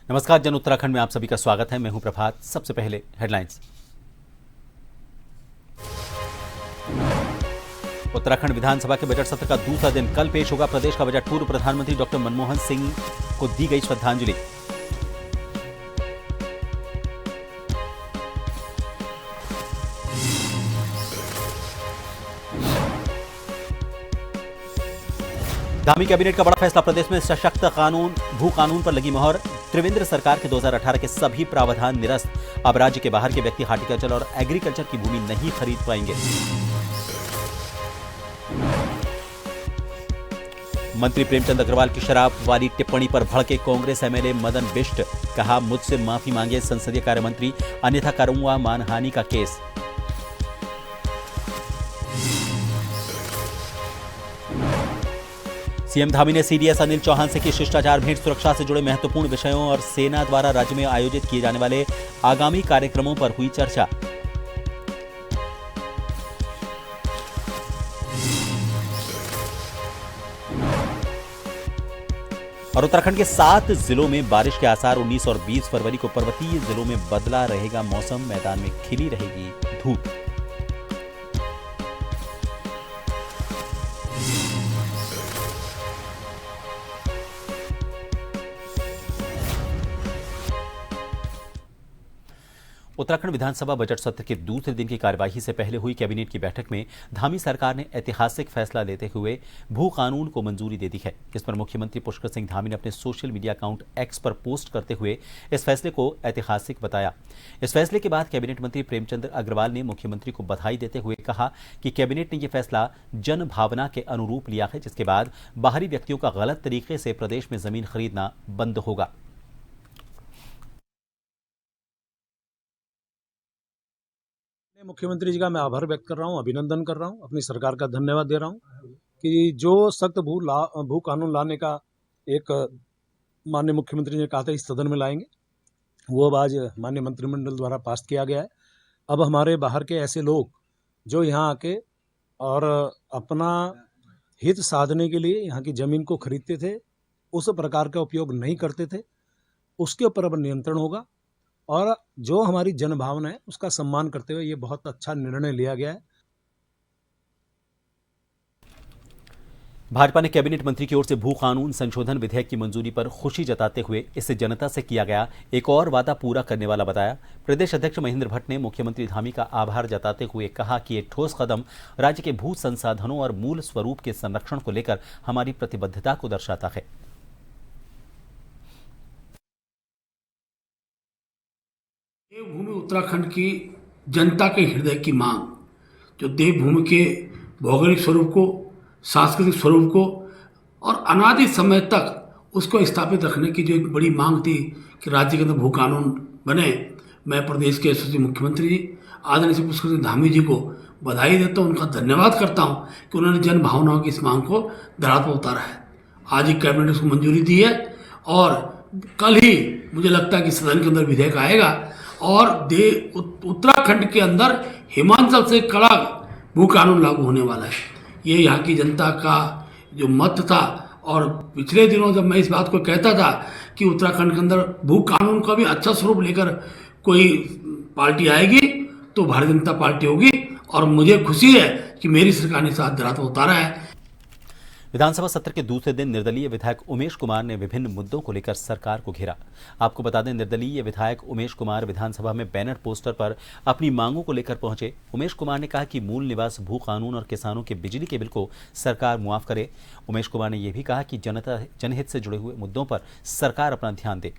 नमस्कार, जन उत्तराखंड में आप सभी का स्वागत है। मैं हूं प्रभात। सबसे पहले हेडलाइंस। उत्तराखंड विधानसभा के बजट सत्र का दूसरा दिन कल पेश होगा प्रदेश का बजट। पूर्व प्रधानमंत्री डॉक्टर मनमोहन सिंह को दी गई श्रद्धांजलि। धामी कैबिनेट का बड़ा फैसला। प्रदेश में सशक्त कानून भू कानून पर लगी मोहर। त्रिवेंद्र सरकार के 2018 के सभी प्रावधान निरस्त। अब राज्य के बाहर के व्यक्ति हार्टिकल्चर और एग्रीकल्चर की भूमि नहीं खरीद पाएंगे। मंत्री प्रेमचंद अग्रवाल की शराब वाली टिप्पणी पर भड़के कांग्रेस एमएलए मदन बिष्ट। कहा, मुझसे माफी मांगे संसदीय कार्य मंत्री, अन्यथा करूंगा मानहानि का केस। सीएम धामी ने सीडीएस अनिल चौहान से की शिष्टाचार भेंट। सुरक्षा से जुड़े महत्वपूर्ण विषयों और सेना द्वारा राज्य में आयोजित किए जाने वाले आगामी कार्यक्रमों पर हुई चर्चा। और उत्तराखंड के 7 जिलों में बारिश के आसार। 19 और 20 फरवरी को पर्वतीय जिलों में बदला रहेगा मौसम। मैदान में खिली रहेगी धूप। उत्तराखंड विधानसभा बजट सत्र के दूसरे दिन की कार्यवाही से पहले हुई कैबिनेट की बैठक में धामी सरकार ने ऐतिहासिक फैसला लेते हुए भू कानून को मंजूरी दे दी है। इस पर मुख्यमंत्री पुष्कर सिंह धामी ने अपने सोशल मीडिया अकाउंट एक्स पर पोस्ट करते हुए इस फैसले को ऐतिहासिक बताया। इस फैसले के बाद कैबिनेट मंत्री प्रेमचंद अग्रवाल ने मुख्यमंत्री को बधाई देते हुए कहा कि कैबिनेट ने यह फैसला जन भावना के अनुरूप लिया है, जिसके बाद बाहरी व्यक्तियों का गलत तरीके से प्रदेश में जमीन खरीदना बंद होगा। मुख्यमंत्री जी का मैं आभार व्यक्त कर रहा हूं, अभिनंदन कर रहा हूं, अपनी सरकार का धन्यवाद दे रहा हूं कि जो सख्त भू कानून लाने का एक माननीय मुख्यमंत्री ने कहा था इस सदन में लाएंगे, वो अब आज माननीय मंत्रिमंडल द्वारा पास किया गया है। अब हमारे बाहर के ऐसे लोग जो यहाँ आके और अपना हित साधने के लिए यहाँ की ज़मीन को खरीदते थे, उस प्रकार का उपयोग नहीं करते थे, उसके ऊपर अब नियंत्रण होगा। और जो हमारी जनभावना है उसका सम्मान करते हुए ये बहुत अच्छा निर्णय लिया गया है। भाजपा ने कैबिनेट मंत्री की ओर से भू कानून संशोधन विधेयक की मंजूरी पर खुशी जताते हुए इसे जनता से किया गया एक और वादा पूरा करने वाला बताया। प्रदेश अध्यक्ष महेंद्र भट्ट ने मुख्यमंत्री धामी का आभार जताते हुए कहा कि ये ठोस कदम राज्य के भू संसाधनों और मूल स्वरूप के संरक्षण को लेकर हमारी प्रतिबद्धता को दर्शाता है। देवभूमि उत्तराखंड की जनता के हृदय की मांग, जो देवभूमि के भौगोलिक स्वरूप को, सांस्कृतिक स्वरूप को और अनादि समय तक उसको स्थापित रखने की जो एक बड़ी मांग थी कि राज्य के अंदर भू कानून बने, मैं प्रदेश के यशस्वी मुख्यमंत्री जी आदरणीय श्री पुष्कर सिंह धामी जी को बधाई देता हूँ, उनका धन्यवाद करता हूँ कि उन्होंने जन भावनाओं की इस मांग को धरातल पर उतारा है। आज ही कैबिनेट ने उसको मंजूरी दी है और कल ही मुझे लगता है कि सदन के अंदर विधेयक आएगा और उत्तराखंड के अंदर हिमाचल से कड़ा भू कानून लागू होने वाला है। ये यहाँ की जनता का जो मत था, और पिछले दिनों जब मैं इस बात को कहता था कि उत्तराखंड के अंदर भू कानून का भी अच्छा स्वरूप लेकर कोई पार्टी आएगी तो भारतीय जनता पार्टी होगी, और मुझे खुशी है कि मेरी सरकार ने साथ धरातल उतारा है। विधानसभा सत्र के दूसरे दिन निर्दलीय विधायक उमेश कुमार ने विभिन्न मुद्दों को लेकर सरकार को घेरा। आपको बता दें, निर्दलीय विधायक उमेश कुमार विधानसभा में बैनर पोस्टर पर अपनी मांगों को लेकर पहुंचे। उमेश कुमार ने कहा कि मूल निवास भू कानून और किसानों के बिजली के बिल को सरकार मुआफ करे। उमेश कुमार ने यह भी कहा कि जनहित से जुड़े हुए मुद्दों पर सरकार अपना ध्यान दे।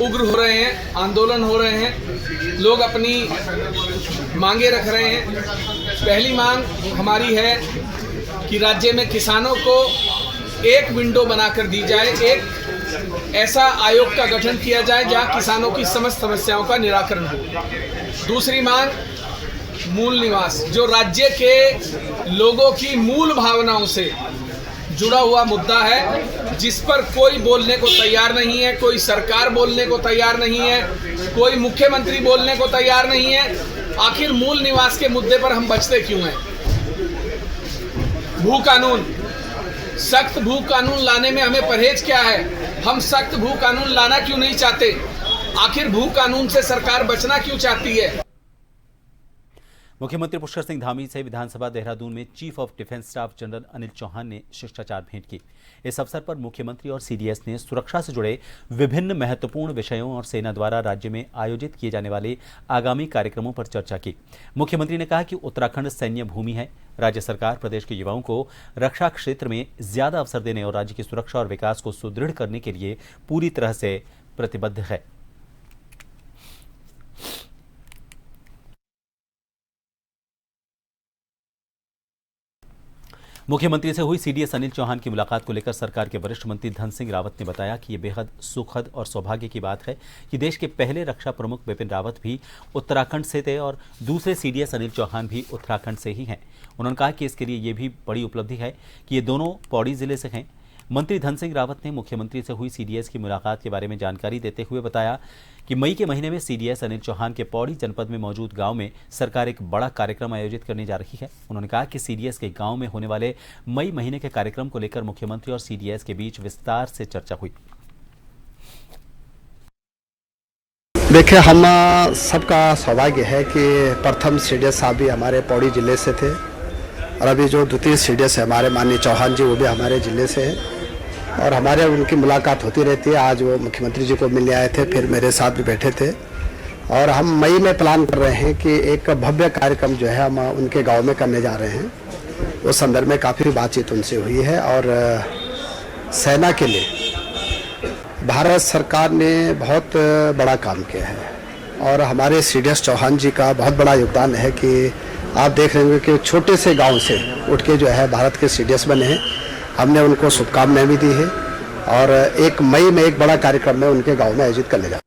उग्र हो रहे हैं, आंदोलन हो रहे हैं, लोग अपनी मांगे रख रहे हैं। पहली मांग हमारी है कि राज्य में किसानों को एक विंडो बनाकर दी जाए, एक ऐसा आयोग का गठन किया जाए जहां किसानों की समस्त समस्याओं का निराकरण हो। दूसरी मांग मूल निवास, जो राज्य के लोगों की मूल भावनाओं से जुड़ा हुआ मुद्दा है, जिस पर कोई बोलने को तैयार नहीं है, कोई सरकार बोलने को तैयार नहीं है, कोई मुख्यमंत्री बोलने को तैयार नहीं है। आखिर मूल निवास के मुद्दे पर हम बचते क्यों हैं? भू कानून, सख्त भू कानून लाने में हमें परहेज क्या है? हम सख्त भू कानून लाना क्यों नहीं चाहते? आखिर भू कानून से सरकार बचना क्यों चाहती है? मुख्यमंत्री पुष्कर सिंह धामी से विधानसभा देहरादून में chief of defence staff general Anil Chauhan ने शिष्टाचार भेंट की। इस अवसर पर मुख्यमंत्री और सीडीएस ने सुरक्षा से जुड़े विभिन्न महत्वपूर्ण विषयों और सेना द्वारा राज्य में आयोजित किए जाने वाले आगामी कार्यक्रमों पर चर्चा की। मुख्यमंत्री ने कहा कि उत्तराखंड सैन्य भूमि है। राज्य सरकार प्रदेश के युवाओं को रक्षा क्षेत्र में ज्यादा अवसर देने और राज्य की सुरक्षा और विकास को सुदृढ़ करने के लिए पूरी तरह से प्रतिबद्ध है। मुख्यमंत्री से हुई सीडीएस अनिल चौहान की मुलाकात को लेकर सरकार के वरिष्ठ मंत्री धन सिंह रावत ने बताया कि ये बेहद सुखद और सौभाग्य की बात है कि देश के पहले रक्षा प्रमुख बिपिन रावत भी उत्तराखंड से थे और दूसरे सीडीएस अनिल चौहान भी उत्तराखंड से ही हैं। उन्होंने कहा कि इसके लिए ये भी बड़ी उपलब्धि है कि ये दोनों पौड़ी जिले से हैं। मंत्री धन सिंह रावत ने मुख्यमंत्री से हुई सीडीएस की मुलाकात के बारे में जानकारी देते हुए बताया कि मई के महीने में सीडीएस अनिल चौहान के पौड़ी जनपद में मौजूद गांव में सरकार एक बड़ा कार्यक्रम आयोजित करने जा रही है। उन्होंने कहा कि सीडीएस के गांव में होने वाले मई महीने के कार्यक्रम को लेकर मुख्यमंत्री और सीडीएस के बीच विस्तार से चर्चा हुई। देखिए, हम सबका सौभाग्य है कि प्रथम सीडीएस साहब भी हमारे पौड़ी जिले से थे और अभी जो द्वितीय सीडीएस है हमारे माननीय चौहान जी, वो भी हमारे जिले से हैं और हमारे उनकी मुलाकात होती रहती है। आज वो मुख्यमंत्री जी को मिलने आए थे, फिर मेरे साथ भी बैठे थे और हम मई में प्लान कर रहे हैं कि एक भव्य कार्यक्रम जो है हम उनके गांव में करने जा रहे हैं। उस संदर्भ में काफ़ी बातचीत उनसे हुई है और सेना के लिए भारत सरकार ने बहुत बड़ा काम किया है और हमारे सीडीएस चौहान जी का बहुत बड़ा योगदान है कि आप देख रहे होंगे कि छोटे से गांव से उठ के जो है भारत के सीडीएस बने हैं। हमने उनको शुभकामनाएं भी दी है और 1 मई में एक बड़ा कार्यक्रम में उनके गांव में आयोजित करने जा।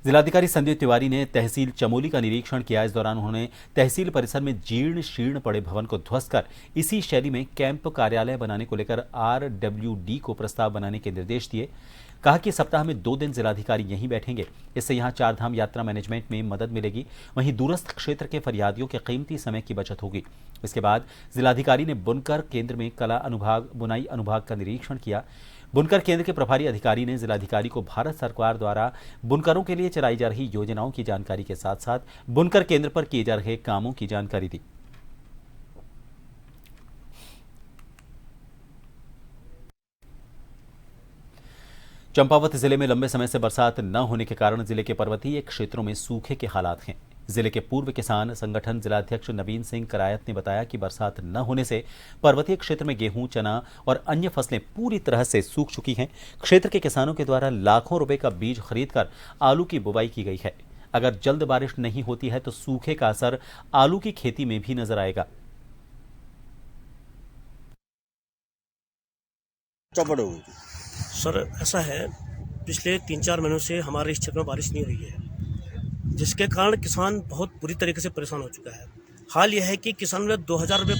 जिलाधिकारी संदीप तिवारी ने तहसील चमोली का निरीक्षण किया। इस दौरान उन्होंने तहसील परिसर में जीर्ण शीर्ण पड़े भवन को ध्वस्त कर इसी शैली में कैंप कार्यालय बनाने को लेकर RWD को प्रस्ताव बनाने के निर्देश दिए। कहा कि सप्ताह में 2 दिन जिलाधिकारी यहीं बैठेंगे। इससे यहां 4 धाम यात्रा मैनेजमेंट में मदद मिलेगी। वहीं दूरस्थ क्षेत्र के फरियादियों के कीमती समय की बचत होगी। इसके बाद जिलाधिकारी ने बुनकर केंद्र में कला अनुभाग बुनाई अनुभाग का निरीक्षण किया। बुनकर केंद्र के प्रभारी अधिकारी ने जिलाधिकारी को भारत सरकार द्वारा बुनकरों के लिए चलाई जा रही योजनाओं की जानकारी के साथ साथ बुनकर केंद्र पर किए जा रहे कामों की जानकारी दी। चंपावत जिले में लंबे समय से बरसात न होने के कारण जिले के पर्वतीय क्षेत्रों में सूखे के हालात हैं। जिले के पूर्व किसान संगठन जिलाध्यक्ष नवीन सिंह करायत ने बताया कि बरसात न होने से पर्वतीय क्षेत्र में गेहूं, चना और अन्य फसलें पूरी तरह से सूख चुकी हैं। क्षेत्र के किसानों के द्वारा लाखों रुपए का बीज खरीदकर आलू की बुवाई की गई है। अगर जल्द बारिश नहीं होती है तो सूखे का असर आलू की खेती में भी नजर आएगा। सर, ऐसा है, पिछले 3-4 महीनों से हमारे इस क्षेत्र में बारिश नहीं हुई है, जिसके कारण किसान बहुत बुरी तरीके से परेशान हो चुका है। हाल यह है कि किसान ने 2000 रुपये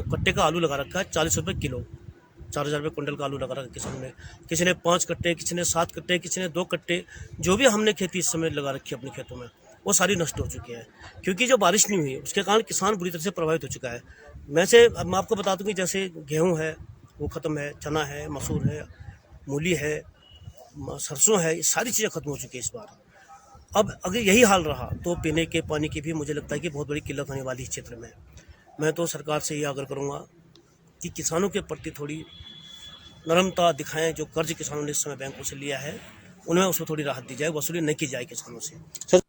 कट्टे का आलू लगा रखा है, 40 रुपये किलो, 4000 रुपये कुंटल का आलू लगा रखा है किसान ने। किसी ने 5 कट्टे, किसी ने 7 कट्टे, किसी ने 2 कट्टे, जो भी हमने खेती इस समय लगा रखी है अपने खेतों में, वो सारी नष्ट हो चुकी है क्योंकि जो बारिश नहीं हुई उसके कारण किसान बुरी तरह से प्रभावित हो चुका है। मैं आपको बता दूँ कि जैसे गेहूँ है वो ख़त्म है, चना है, मसूर है, मूली है, सरसों है, ये सारी चीज़ें खत्म हो चुकी है इस बार। अब अगर यही हाल रहा तो पीने के पानी की भी मुझे लगता है कि बहुत बड़ी किल्लत होने वाली है क्षेत्र में। मैं तो सरकार से ये आग्रह करूँगा कि किसानों के प्रति थोड़ी नरमता दिखाएं। जो कर्ज किसानों ने इस समय बैंकों से लिया है उनमें उसमें थोड़ी राहत दी जाए, वसूली नहीं की जाए किसानों से।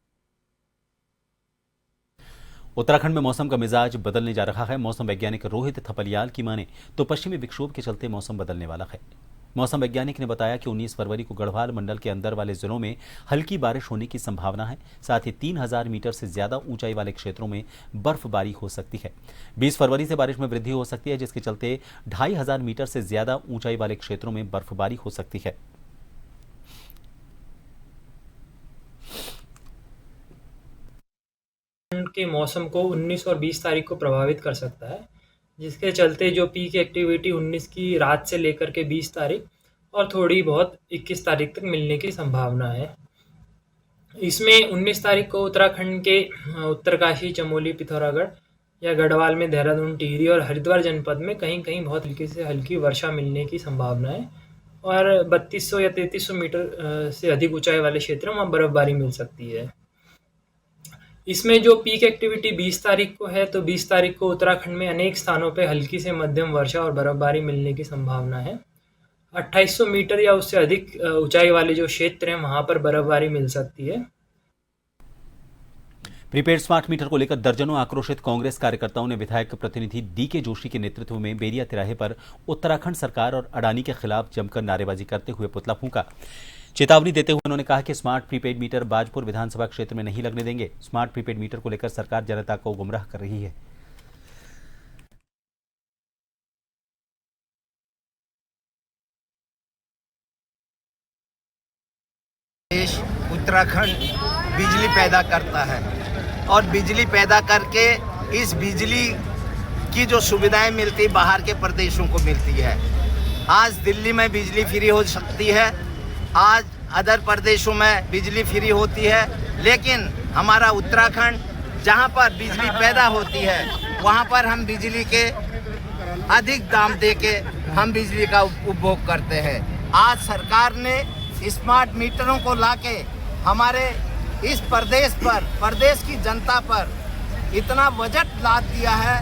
उत्तराखंड में मौसम का मिजाज बदलने जा रहा है। मौसम वैज्ञानिक रोहित थपलियाल की माने तो पश्चिमी विक्षोभ के चलते मौसम बदलने वाला है। मौसम वैज्ञानिक ने बताया कि 19 फरवरी को गढ़वाल मंडल के अंदर वाले जिलों में हल्की बारिश होने की संभावना है। साथ ही 3000 मीटर से ज्यादा ऊंचाई वाले क्षेत्रों में बर्फबारी हो सकती है। 20 फरवरी से बारिश में वृद्धि हो सकती है, जिसके चलते 2500 मीटर से ज्यादा ऊंचाई वाले क्षेत्रों में बर्फबारी हो सकती है। के मौसम को 19 और 20 तारीख को प्रभावित कर सकता है, जिसके चलते जो पीक एक्टिविटी 19 की रात से लेकर के 20 तारीख और थोड़ी बहुत 21 तारीख तक मिलने की संभावना है। इसमें 19 तारीख को उत्तराखंड के उत्तरकाशी, चमोली, पिथौरागढ़ या गढ़वाल में देहरादून, टिहरी और हरिद्वार जनपद में कहीं कहीं बहुत हल्की से हल्की वर्षा मिलने की संभावना है और 3200 या 3300 मीटर से अधिक ऊंचाई वाले क्षेत्रों में बर्फबारी मिल सकती है। इसमें जो पीक एक्टिविटी 20 तारीख को है, तो 20 तारीख को उत्तराखंड में अनेक स्थानों पे हल्की से मध्यम वर्षा और बर्फबारी मिलने की संभावना है। 2800 मीटर या उससे अधिक ऊंचाई वाले जो क्षेत्र हैं वहां पर बर्फबारी मिल सकती है। प्रीपेड स्मार्ट मीटर को लेकर दर्जनों आक्रोशित कांग्रेस कार्यकर्ताओं ने विधायक प्रतिनिधि डीके जोशी के नेतृत्व में बेरिया तिराहे पर उत्तराखंड सरकार और अडानी के खिलाफ जमकर नारेबाजी करते हुए पुतला फूंका। चेतावनी देते हुए उन्होंने कहा कि स्मार्ट प्रीपेड मीटर बाजपुर विधानसभा क्षेत्र में नहीं लगने देंगे। स्मार्ट प्रीपेड मीटर को लेकर सरकार जनता को गुमराह कर रही है। देश उत्तराखंड बिजली पैदा करता है और बिजली पैदा करके इस बिजली की जो सुविधाएं मिलती बाहर के प्रदेशों को मिलती है। आज दिल्ली में बिजली फ्री हो सकती है, आज अदर प्रदेशों में बिजली फ्री होती है, लेकिन हमारा उत्तराखंड जहां पर बिजली पैदा होती है वहां पर हम बिजली के अधिक दाम देके हम बिजली का उपभोग करते हैं। आज सरकार ने स्मार्ट मीटरों को लाके हमारे इस प्रदेश की जनता पर इतना बजट लाद दिया है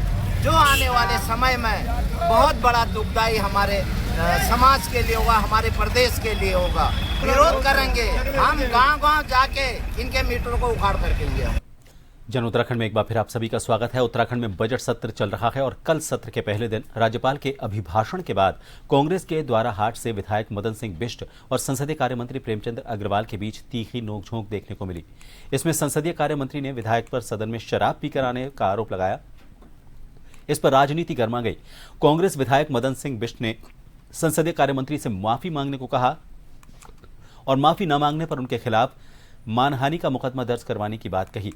जो आने वाले समय में बहुत बड़ा दुखदाई हमारे समाज के लिए होगा, हमारे प्रदेश के लिए होगा। विरोध करेंगे, हम गांव-गांव जाके इनके मीटरों को उखाड़ करके लिए। जन उत्तराखंड में एक बार फिर आप सभी का स्वागत है। उत्तराखंड में बजट सत्र चल रहा है और कल सत्र के पहले दिन राज्यपाल के अभिभाषण के बाद कांग्रेस के द्वाराहाट से विधायक मदन सिंह बिष्ट और संसदीय कार्य मंत्री प्रेमचंद अग्रवाल के बीच तीखी नोकझोंक देखने को मिली। इसमें संसदीय कार्य मंत्री ने विधायक पर सदन में शराब पीकर आने का आरोप लगाया। इस पर राजनीति गर्मा गई। कांग्रेस विधायक मदन सिंह बिष्ट ने संसदीय कार्य मंत्री से माफी मांगने को कहा और माफी न मांगने पर उनके खिलाफ मानहानि का मुकदमा दर्ज करवाने की बात कही।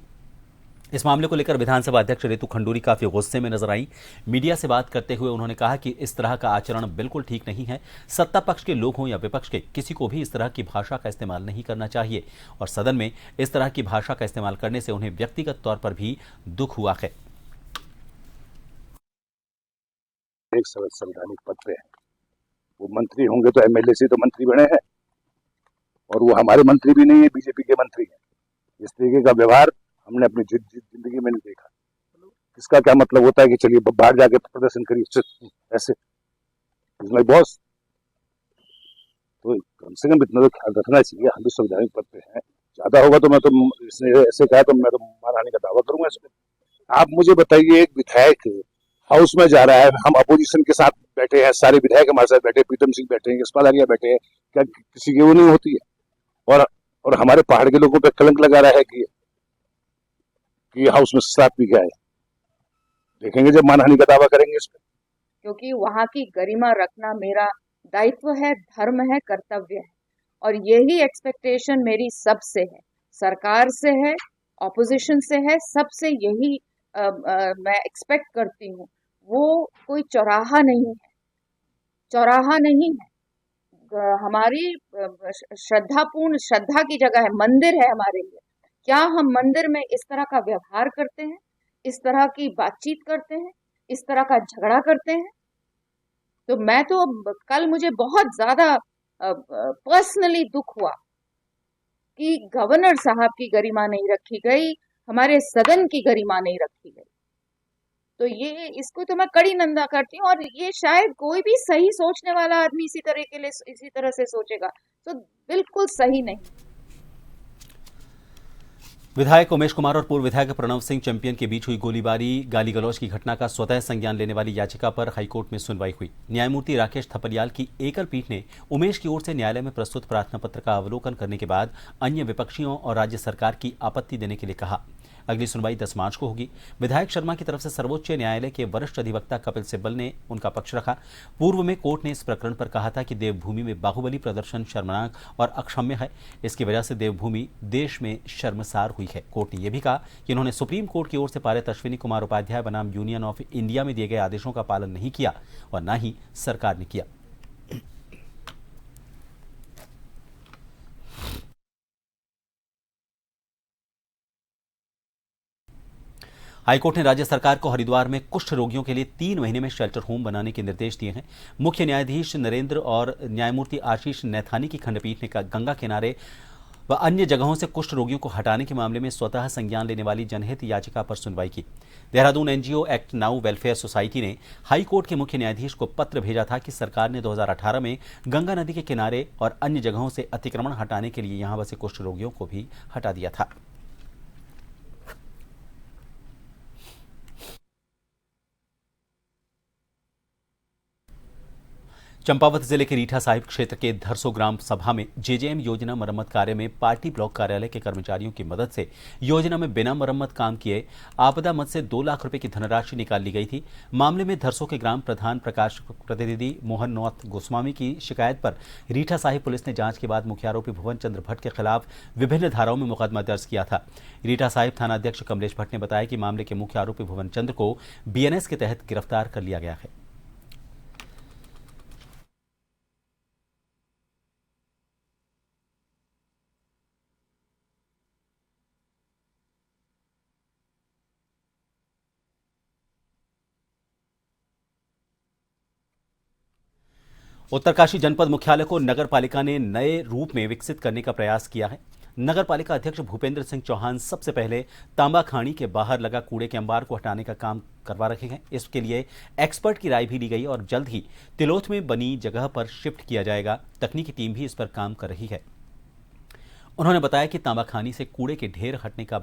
इस मामले को लेकर विधानसभा अध्यक्ष रितु खंडूरी काफी गुस्से में नजर आई। मीडिया से बात करते हुए उन्होंने कहा कि इस तरह का आचरण बिल्कुल ठीक नहीं है। सत्ता पक्ष के लोग हों या विपक्ष के, किसी को भी इस तरह की भाषा का इस्तेमाल नहीं करना चाहिए और सदन में इस तरह की भाषा का इस्तेमाल करने से उन्हें व्यक्तिगत तौर पर भी दुख हुआ है। एक संवैधानिक पद पे है, वो मंत्री होंगे तो एमएलए से तो मंत्री बने हैं और वो हमारे मंत्री भी नहीं है, बीजेपी के मंत्री हैं। इस तरीके का व्यवहार हमने अपनी जिंदगी में नहीं देखा। इसका क्या मतलब होता है कि चलिए बाहर जाके प्रदर्शन करिए ऐसे इसमें बॉस, तो कम से कम इतना तो ख्याल रखना चाहिए। हम भी संवैधानिक पद पे हैं, ज्यादा होगा तो मैं तो इसने ऐसे कहा तो मैं तो मानहानि का दावा करूंगा इसमें। आप मुझे बताइए, एक विधायक हाउस में जा रहा है, हम अपोजिशन के साथ बैठे हैं, सारे विधायक हमारे साथ बैठे, प्रीतम सिंह बैठे हैं, यशपाल आर्या बैठे हैं, क्या किसी की वो नहीं होती है? और हमारे पहाड़ के लोगों पे कलंक लगा रहा है कि हाउस में शराब पी गया है। देखेंगे जब मानहानि का दावा करेंगे इस पर। क्योंकि वहाँ की गरिमा रखना मेरा दायित्व है, धर्म है, कर्तव्य है और यही एक्सपेक्टेशन मेरी सबसे है, सरकार से है, ऑपोजिशन से है, सबसे यही मैं एक्सपेक्ट करती हूँ। वो कोई चौराहा नहीं है, चौराहा नहीं है, हमारी श्रद्धा की जगह है, मंदिर है हमारे लिए। क्या हम मंदिर में इस तरह का व्यवहार करते हैं, इस तरह की बातचीत करते हैं, इस तरह का झगड़ा करते हैं? तो मैं तो कल मुझे बहुत ज्यादा पर्सनली दुख हुआ कि गवर्नर साहब की गरिमा नहीं रखी गई, हमारे सदन की गरिमा नहीं रखी गई। तो ये इसको तो मैं कड़ी निंदा करती हूँ और ये शायद कोई भी सही सोचने वाला आदमी इसी तरह से सोचेगा तो बिल्कुल सही नहीं। विधायक उमेश कुमार और पूर्व विधायक प्रणव सिंह चैंपियन के बीच हुई गोलीबारी गाली गलौज की घटना का स्वतः संज्ञान लेने वाली याचिका पर हाईकोर्ट में सुनवाई हुई। न्यायमूर्ति राकेश थपलियाल की एकल पीठ ने उमेश की ओर से न्यायालय में प्रस्तुत प्रार्थना पत्र का अवलोकन करने के बाद अन्य विपक्षियों और राज्य सरकार की आपत्ति देने के लिए कहा। अगली सुनवाई 10 मार्च को होगी। विधायक शर्मा की तरफ से सर्वोच्च न्यायालय के वरिष्ठ अधिवक्ता कपिल सिब्बल ने उनका पक्ष रखा। पूर्व में कोर्ट ने इस प्रकरण पर कहा था कि देवभूमि में बाहुबली प्रदर्शन शर्मनाक और अक्षम्य है, इसकी वजह से देवभूमि देश में शर्मसार हुई है। कोर्ट ने यह भी कहा कि इन्होंने सुप्रीम कोर्ट की ओर से पारित अश्विनी कुमार उपाध्याय बनाम यूनियन ऑफ इंडिया में दिए गए आदेशों का पालन नहीं किया और न ही सरकार ने किया। हाईकोर्ट ने राज्य सरकार को हरिद्वार में कुष्ठ रोगियों के लिए 3 महीने में शेल्टर होम बनाने के निर्देश दिए हैं। मुख्य न्यायाधीश नरेंद्र और न्यायमूर्ति आशीष नैथानी की खंडपीठ ने गंगा किनारे व अन्य जगहों से कुष्ठ रोगियों को हटाने के मामले में स्वतः संज्ञान लेने वाली जनहित याचिका पर सुनवाई की। Dehradun NGO act now welfare society ने हाई कोर्ट के मुख्य न्यायाधीश को पत्र भेजा था कि सरकार ने 2018 में गंगा नदी के किनारे और अन्य जगहों से अतिक्रमण हटाने के लिए यहां बसे कुष्ठ रोगियों को भी हटा दिया था। चंपावत जिले के रीठा साहिब क्षेत्र के धरसो ग्राम सभा में जेजेएम योजना मरम्मत कार्य में पार्टी ब्लॉक कार्यालय के कर्मचारियों की मदद से योजना में बिना मरम्मत काम किए आपदा मद से 2 लाख रुपए की धनराशि निकाल ली गई थी। मामले में धरसो के ग्राम प्रधान प्रकाश प्रतिनिधि मोहन नाथ गोस्वामी की शिकायत पर रीठा साहिब पुलिस ने जांच के बाद मुख्य आरोपी भुवन चंद्र भट्ट के खिलाफ विभिन्न धाराओं में मुकदमा दर्ज किया था। रीठा साहिब थाना अध्यक्ष कमलेश भट्ट ने बताया कि मामले के मुख्य आरोपी भुवन चंद्र को बीएनएस के तहत गिरफ्तार कर लिया गया है। उत्तरकाशी जनपद मुख्यालय को नगर पालिका ने नए रूप में विकसित करने का प्रयास किया है। नगर पालिका अध्यक्ष भूपेंद्र सिंह चौहान सबसे पहले तांबा खानी के बाहर लगा कूड़े के अंबार को हटाने का काम करवा रहे हैं। इसके लिए एक्सपर्ट की राय भी ली गई और जल्द ही तिलोथ में बनी जगह पर शिफ्ट किया जाएगा। तकनीकी टीम भी इस पर काम कर रही है। उन्होंने बताया कि तांबा खानी से कूड़े के ढेर हटने का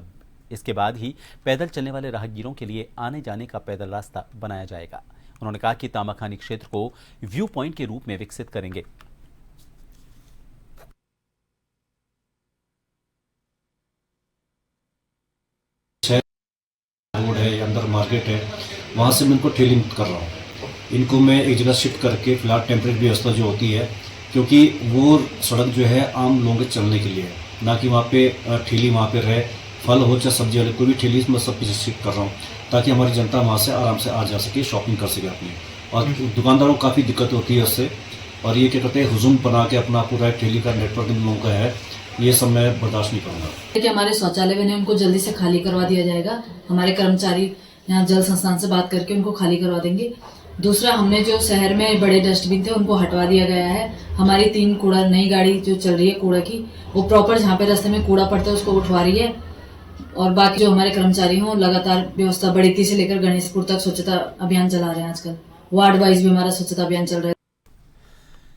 इसके बाद ही पैदल चलने वाले राहगीरों के लिए आने जाने का पैदल रास्ता बनाया जाएगा। उन्होंने कहा कि तांबाखानी क्षेत्र को व्यू पॉइंट के रूप में विकसित करेंगे। रोड है, अंदर मार्केट है, वहां से मैं इनको ठेली मुक्त कर रहा हूँ। इनको मैं एक जगह शिफ्ट करके फिलहाल टेम्परेरी व्यवस्था जो होती है, क्योंकि वो सड़क जो है आम लोगों के चलने के लिए है, ना कि वहाँ पे ठेली वहाँ पे रहे, फल हो चाहे सब्जी वाले कोई भी ठेली मैं सब कुछ शिफ्ट कर रहा हूँ ताकि हमारी जनता वहाँ से आराम से आ जा सके, शॉपिंग कर सके अपनी। और दुकानदारों को काफ़ी दिक्कत होती है उससे, और ये क्या कहते हैं हुजूम बना के अपना पूरा ठेली का नेटवर्क इन लोगों का है, ये सब मैं बर्दाश्त नहीं करूँगा। कि हमारे शौचालय बने उनको जल्दी से खाली करवा दिया जाएगा। हमारे कर्मचारी यहाँ जल संस्थान से बात करके उनको खाली करवा देंगे। दूसरा, हमने जो शहर में बड़े डस्टबिन थे उनको हटवा दिया गया है। हमारी 3 कूड़ा नई गाड़ी जो चल रही है कूड़ा की, वो प्रॉपर जहाँ पे रास्ते में कूड़ा पड़ता है उसको उठवा रही है। और बाकी जो हमारे कर्मचारी हों लगातार व्यवस्था बड़ीती से लेकर गणेशपुर तक स्वच्छता अभियान चला रहे हैं। आजकल वार्ड वाइज भी हमारा स्वच्छता अभियान चल रहा है।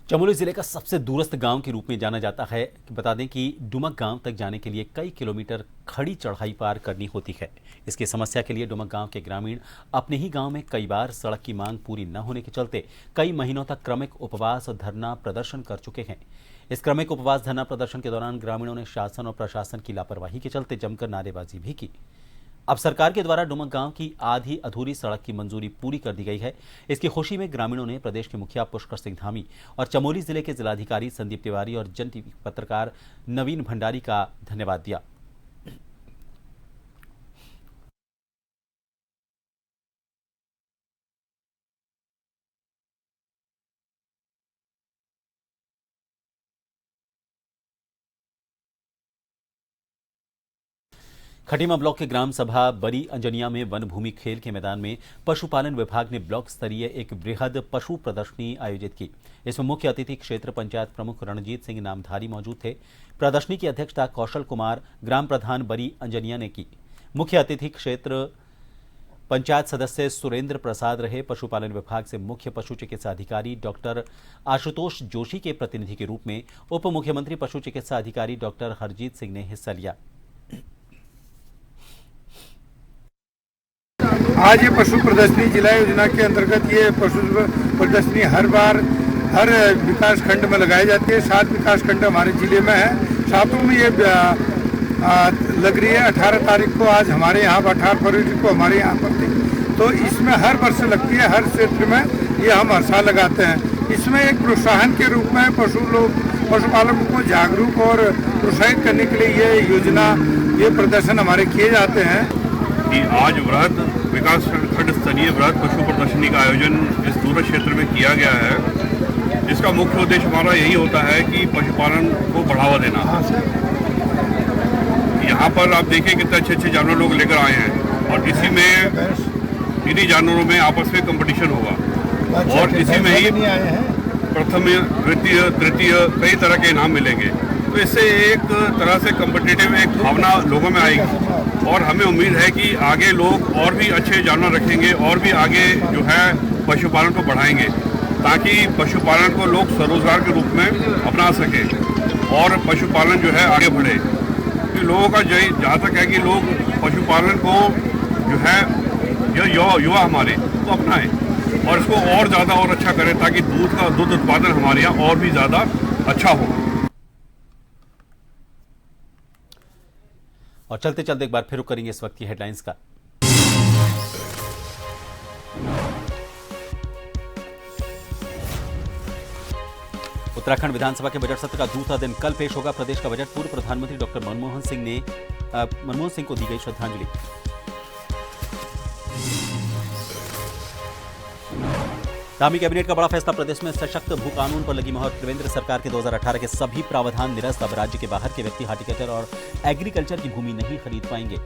चमोली जिले का सबसे दूरस्थ गांव के रूप में जाना जाता है। बता दें कि डुमक गांव तक जाने के लिए कई किलोमीटर खड़ी चढ़ाई पार करनी होती है। इसकी समस्या के लिए डुमक गांव के ग्रामीण अपने ही गांव में कई बार सड़क की मांग पूरी न होने के चलते कई महीनों तक क्रमिक उपवास और धरना प्रदर्शन कर चुके हैं। इस क्रमिक उपवास धरना प्रदर्शन के दौरान ग्रामीणों ने शासन और प्रशासन की लापरवाही के चलते जमकर नारेबाजी भी की। अब सरकार के द्वारा डुमक गांव की आधी अधूरी सड़क की मंजूरी पूरी कर दी गई है। इसकी खुशी में ग्रामीणों ने प्रदेश के मुखिया पुष्कर सिंह धामी और चमोली जिले के जिलाधिकारी संदीप तिवारी और जन टीवी पत्रकार नवीन भंडारी का धन्यवाद दिया। खटीमा ब्लॉक के ग्राम सभा बड़ी अंजनिया में वन भूमि खेल के मैदान में पशुपालन विभाग ने ब्लॉक स्तरीय एक बृहद पशु प्रदर्शनी आयोजित की। इसमें मुख्य अतिथि क्षेत्र पंचायत प्रमुख रणजीत सिंह नामधारी मौजूद थे। प्रदर्शनी की अध्यक्षता कौशल कुमार ग्राम प्रधान बड़ी अंजनिया ने की। मुख्य अतिथि क्षेत्र पंचायत सदस्य सुरेंद्र प्रसाद रहे। पशुपालन विभाग से मुख्य पशु चिकित्सा अधिकारी डॉक्टर आशुतोष जोशी के प्रतिनिधि के रूप में उप मुख्यमंत्री पशु चिकित्सा अधिकारी डॉक्टर हरजीत सिंह ने हिस्सा लिया। आज ये पशु प्रदर्शनी जिला योजना के अंतर्गत ये पशु प्रदर्शनी हर बार हर विकास खंड में लगाई जाती है। 7 विकास खंड हमारे जिले में है, 7 में ये लग रही है। 18 तारीख को आज हमारे यहाँ पर 18 फरवरी को हमारे यहाँ पर थी, तो इसमें हर वर्ष लगती है। हर क्षेत्र में ये हम हर साल लगाते हैं। इसमें एक प्रोत्साहन के रूप में पशुपालकों को जागरूक और प्रोत्साहित करने के लिए ये योजना ये प्रदर्शन हमारे किए जाते हैं। कि आज वृहद विकास खंड स्तरीय वृहद पशु प्रदर्शनी का आयोजन इस दूर क्षेत्र में किया गया है, जिसका मुख्य उद्देश्य हमारा यही होता है कि पशुपालन को बढ़ावा देना। यहाँ पर आप देखिए कितने अच्छे जानवर लोग लेकर आए हैं। और इसी में इन्हीं जानवरों में आपस में कंपटीशन होगा और इसी में ही प्रथम द्वितीय तृतीय कई तरह के इनाम मिलेंगे। तो इससे एक तरह से कम्पिटिटिव एक भावना लोगों में आएगी और हमें उम्मीद है कि आगे लोग और भी अच्छे जानवर रखेंगे और भी आगे जो है पशुपालन को बढ़ाएंगे ताकि पशुपालन को लोग स्वरोजगार के रूप में अपना सकें और पशुपालन जो है आगे बढ़े। क्योंकि लोगों का जहाँ तक है कि लोग पशुपालन को जो है युवा हमारे को अपनाएं और इसको और ज़्यादा और अच्छा करें ताकि दूध उत्पादन हमारे यहाँ और भी ज़्यादा अच्छा हो। और चलते चलते एक बार फिर रुक करेंगे इस वक्त की हेडलाइंस का। उत्तराखंड विधानसभा के बजट सत्र का दूसरा दिन कल पेश होगा प्रदेश का बजट। पूर्व प्रधानमंत्री डॉक्टर मनमोहन सिंह को दी गई श्रद्धांजलि। धामी कैबिनेट का बड़ा फैसला, प्रदेश में सशक्त भू कानून पर लगी मोहर। त्रिवेंद्र सरकार के 2018 के सभी प्रावधान निरस्त। अब राज्य के बाहर के व्यक्ति हार्टिकल्चर और एग्रीकल्चर की भूमि नहीं खरीद पाएंगे।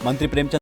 मंत्री प्रेमचंद